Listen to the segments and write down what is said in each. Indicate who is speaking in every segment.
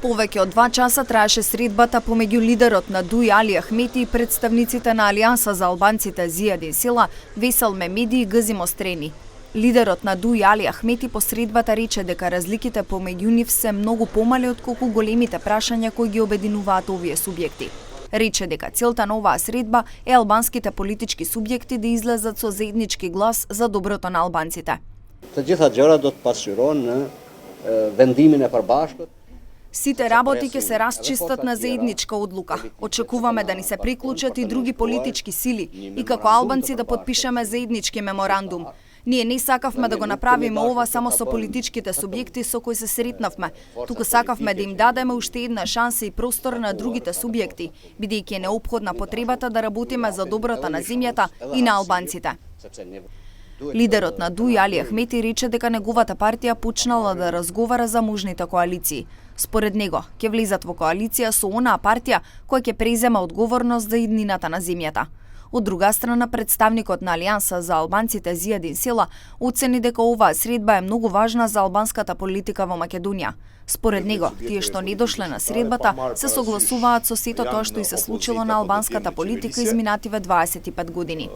Speaker 1: Повеќе од 2 часа траеше средбата помеѓу лидерот на ДУИ Али Ахмети и представниците на Алијанса за албанците Зијадин Села, Весел Мемеди и Гзи Мострени. Лидерот на ДУИ Али Ахмети по средбата рече дека разликите помеѓу нив се многу помали отколку големите прашања кои ги обединуваат овие субјекти. Рече дека целта на оваа средба е албанските политички субјекти да излезат со заеднички глас за доброто на албанците.
Speaker 2: Të gjitha gjërat do të pasqyrohen në vendimin e përbashkët.
Speaker 1: Сите работи ќе се расчистат на заедничка одлука. Очекуваме да ни се приклучат и други политички сили и како албанци да подпишеме заеднички меморандум. Ние не сакавме да го направиме ова само со политичките субјекти со кои се сретнавме, туку сакавме да им дадеме уште една шанса и простор на другите субјекти, бидејќи е неопходна потребата да работиме за доброто на земјата и на албанците. Лидерот на ДУИ Али Ахмети рече дека неговата партија почнала да разговара за можните коалиции. Според него, ќе влезат во коалиција со онаа партија која ќе презема одговорност за иднината на земјата. Од друга страна, представникот на Алијанса за албанците Зијадин Села оцени дека оваа средба е многу важна за албанската политика во Македонија. Според него, тие што не дошле на средбата се согласуваат со сето тоа што и се случило на албанската политика изминативе 25 години.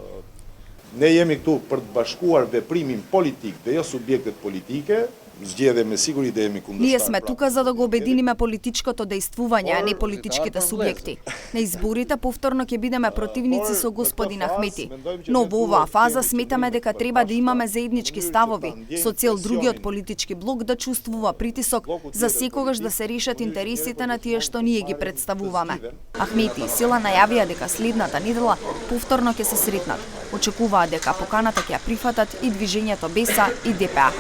Speaker 3: Ne jemi këtu për të bashkuar veprimin politik dhe jo subjektet politike, zgjedhemi siguri да jemi kundërshtar.
Speaker 1: Ние сме тука за да го обединиме политичкото дејствување, а не политичките субјекти. На изборите повторно ќе бидеме противници со господин Ахмети, но во оваа фаза сметаме дека треба да имаме заеднички ставови, со цел другиот политички блок да чувствува притисок за секогаш да се решат интересите на тие што ние ги представуваме. Ахмети и Села најавија дека следната недела повторно ќе се сретнат. Очекуваат дека поканата ќе ја прифатат и движењето БЕСА и ДПА.